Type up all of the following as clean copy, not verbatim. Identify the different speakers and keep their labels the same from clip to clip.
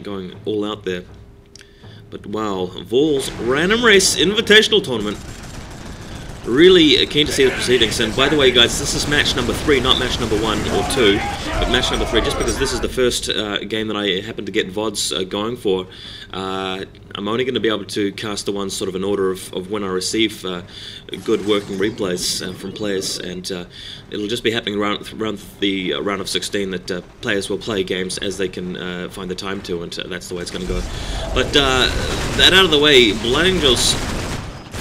Speaker 1: going all out there. But wow, Vols Random Race Invitational Tournament. Really keen to see the proceedings. And by the way, guys, this is match number 3, not match number 1 or 2, but match number 3. Just because this is the first game that I happen to get VODs going for, I'm only going to be able to cast the ones sort of in order of when I receive good working replays from players, and it'll just be happening around the round of 16 that players will play games as they can find the time to, and that's the way it's going to go. But that out of the way, Blood Angels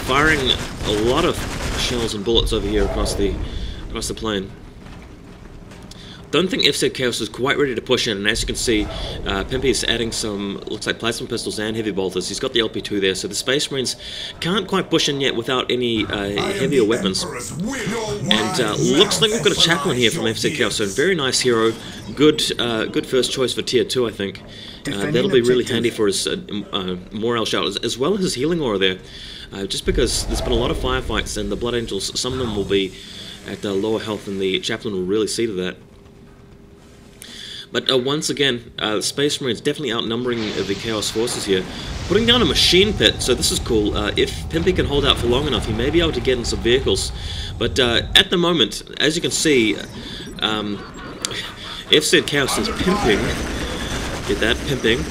Speaker 1: firing a lot of shells and bullets over here across the plane. Don't think Cha0s is quite ready to push in, and as you can see, Pimpy is adding some, looks like plasma pistols and heavy bolters. He's got the LP2 there, so the Space Marines can't quite push in yet without any heavier weapons. And looks like we've got a chaplain here from Cha0s, so very nice hero. Good first choice for tier 2, I think. That'll be really handy for his morale shout, as well as his healing aura there. Just because there's been a lot of firefights, and the Blood Angels, some of them will be at lower health, and the chaplain will really see to that. But once again, Space Marines definitely outnumbering the Cha0s forces here. Putting down a machine pit, so this is cool. If Pimpy can hold out for long enough, he may be able to get in some vehicles. But at the moment, as you can see, Cha0s is pimping. Get that? Pimping.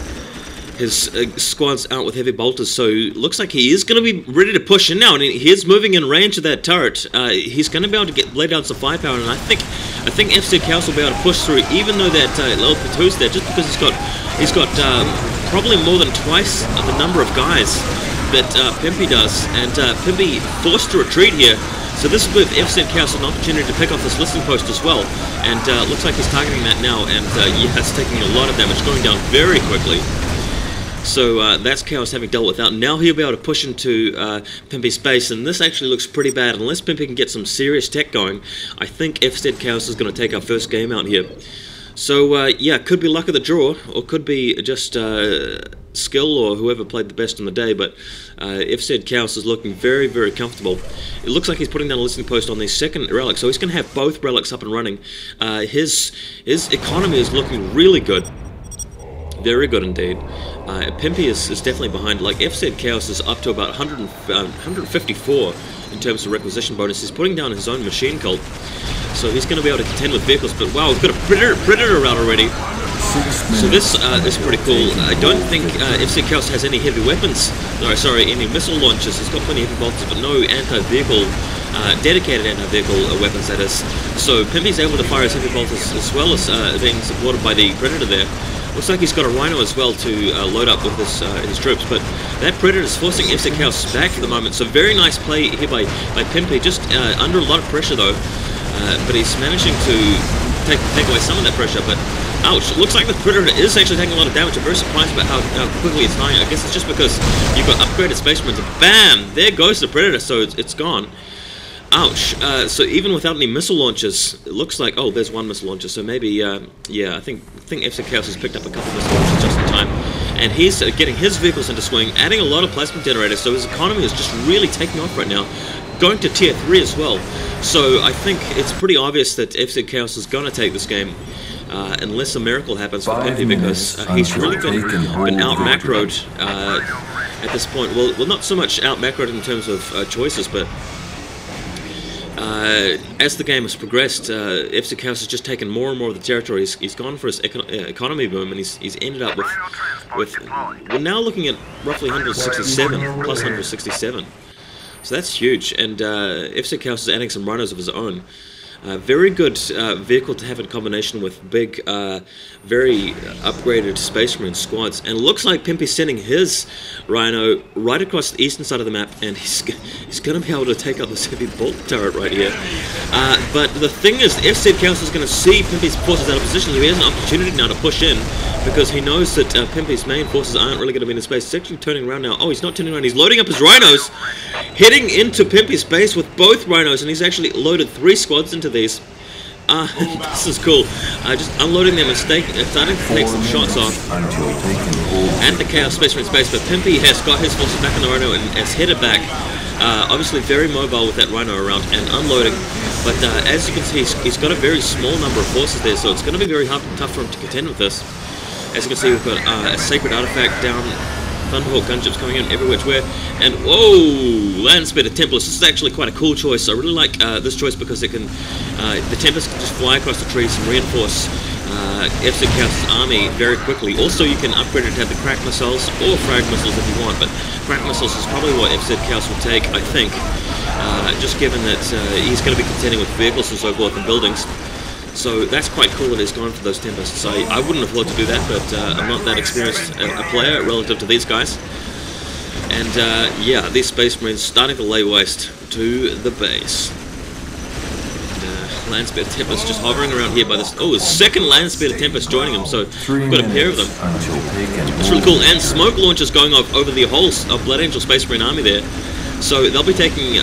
Speaker 1: His squad's out with heavy bolters, so looks like he is going to be ready to push in now, and he is moving in range of that turret. He's going to be able to lay down some firepower, and I think Cha0s will be able to push through, even though that LP2's there, just because he's got probably more than twice the number of guys that Pimpy does, and Pimpy forced to retreat here. So this will give Cha0s an opportunity to pick off this listening post as well, and looks like he's targeting that now, and yeah, it's taking a lot of damage, going down very quickly. So that's Cha0s having dealt with that. Now he'll be able to push into Pimpy's base, and this actually looks pretty bad. Unless Pimpy can get some serious tech going, I think Cha0s is going to take our first game out here. So yeah, could be luck of the draw, or could be just skill or whoever played the best on the day, but Cha0s is looking very, very comfortable. It looks like he's putting down a listening post on the second relic, so he's going to have both relics up and running. His economy is looking really good. Very good indeed. Pimpy is definitely behind. Like, Cha0s is up to about 154 in terms of requisition bonus. He's putting down his own machine cult, so he's going to be able to contend with vehicles. But wow, we've got a predator out already. So this is pretty cool. I don't think Cha0s has any heavy weapons. No, sorry, any missile launchers. He's got plenty of heavy bolters, but no anti-vehicle, dedicated anti-vehicle weapons, that is. So Pimpy's able to fire his heavy bolters as well as being supported by the predator there. Looks like he's got a rhino as well to load up with his troops, but that predator is forcing Cha0s back for the moment. So very nice play here by Pimpy, just under a lot of pressure though, but he's managing to take away some of that pressure. But ouch! Looks like the predator is actually taking a lot of damage. I'm very surprised about how quickly it's dying. I guess it's just because you've got upgraded Space Marines. Bam! There goes the predator. So it's gone. Ouch. So even without any missile launchers, it looks like, oh, there's one missile launcher, so maybe, yeah, I think Cha0s has picked up a couple of missile launchers just in time. And he's getting his vehicles into swing, adding a lot of plasma generators, so his economy is just really taking off right now, going to tier 3 as well. So I think it's pretty obvious that Cha0s is going to take this game, unless a miracle happens for Pimpy, because he's really been out-macroed at this point. Well, not so much out-macroed in terms of choices, but as the game has progressed, Cha0s has just taken more and more of the territory. He's gone for his economy boom, and he's ended up with we're now looking at roughly 167, plus 167. So that's huge, and Cha0s is adding some rhinos of his own. Very good vehicle to have in combination with big, very upgraded Space Marine squads. And it looks like Pimpy's sending his Rhino right across the eastern side of the map, and he's going to be able to take out this heavy bolt turret right here. But the thing is, if Cha0s is going to see Pimpy's forces out of position, he has an opportunity now to push in, because he knows that Pimpy's main forces aren't really going to be in his space. He's actually turning around now. Oh, he's not turning around. He's loading up his Rhinos, heading into Pimpy's base with both Rhinos, and he's actually loaded 3 squads into these. This is cool. Just unloading them and starting to take some shots off at the Cha0s Space Marine space, but Pimpy has got his forces back on the Rhino and has headed back. Obviously very mobile with that Rhino around and unloading, but as you can see, he's got a very small number of forces there, so it's going to be very tough for him to contend with this. As you can see, we've got a Sacred Artifact down, Thunderhawk gunships coming in every which way, and whoa, Landspeeder Tempest. This is actually quite a cool choice. I really like this choice because it can, the Tempest can just fly across the trees and reinforce FZ Chaos' army very quickly. Also, you can upgrade it to have the crack missiles or frag missiles if you want, but crack missiles is probably what FZ Chaos will take, I think, just given that he's going to be contending with vehicles and so forth and buildings. So that's quite cool that he's gone for those Tempests. I wouldn't have thought to do that, but I'm not that experienced a player relative to these guys. And yeah, these Space Marines starting to lay waste to the base. Landspeeder Tempest just hovering around here by this. Oh, a second Landspeeder Tempest joining him, so we've got a pair of them. It's really cool. And smoke launchers going off over the whole Blood Angel Space Marine army there. So they'll be taking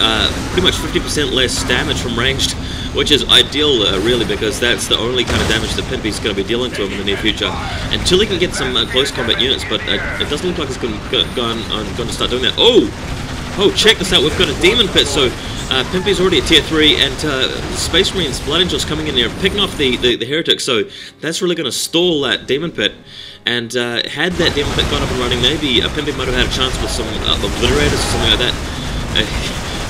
Speaker 1: pretty much 50% less damage from ranged, which is ideal, really, because that's the only kind of damage that Pimpy's going to be dealing to him in the near future. Until he can get some close combat units, but it doesn't look like he's going to start doing that. Oh, check this out. We've got a Demon Pit, so Pimpy's already at tier 3, and Space Marines, Blood Angels coming in there, picking off the Heretics, so that's really going to stall that Demon Pit. And had that Demon Pit gone up and running, maybe Pimpy might have had a chance with some Obliterators or something like that.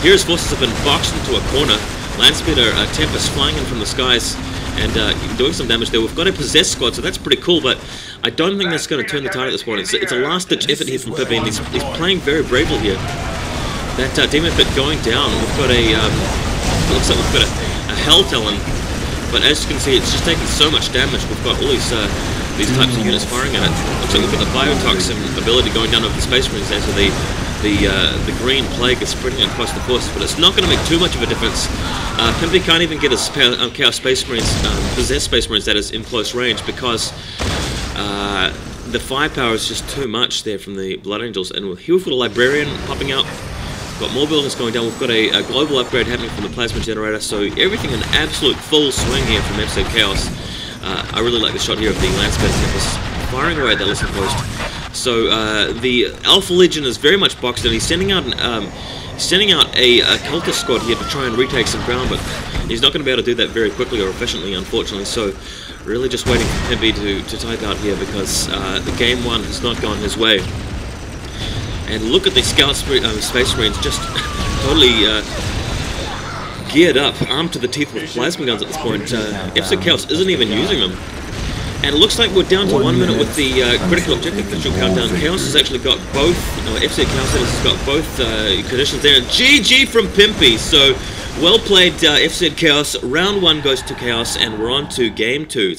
Speaker 1: Here's forces have been boxed into a corner. Landspeeder Tempest flying in from the skies and doing some damage there. We've got a Possessed squad, so that's pretty cool, but I don't think that's going to turn the tide at this point. It's a last-ditch effort here from Pimpy, and he's playing very bravely here. That Demon Pit going down. We've got a looks like we've got a Hell Talon, but as you can see, it's just taking so much damage. We've got all these types of units firing at it. Looks like we've got the Biotoxin ability going down over the Space Marines there, so the green plague is spreading across the forces, but it's not going to make too much of a difference. Pimpy can't even get his Chaos Space Marines, Possessed Space Marines, that is, in close range, because the firepower is just too much there from the Blood Angels. And here we've got a Librarian popping out. We've got more buildings going down. We've got a global upgrade happening from the Plasma Generator, so everything in absolute full swing here from FZ Chaos. I really like the shot here of the Landspeeder Tempest firing away at that Listen Post. So the Alpha Legion is very much boxed in. He's sending out a cultist squad here to try and retake some ground, but he's not going to be able to do that very quickly or efficiently, unfortunately. So really just waiting for Pimpy to type out here, because the game one has not gone his way. And look at the Space Marines just totally geared up, armed to the teeth with plasma guns at this point. FZ Chaos isn't even using them. And it looks like we're down to 1 minute with the critical objective visual countdown. Chaos has actually got both, FZ Chaos has got both conditions there. And GG from Pimpy. So, well played FZ Chaos. Round 1 goes to Chaos, and we're on to game 2.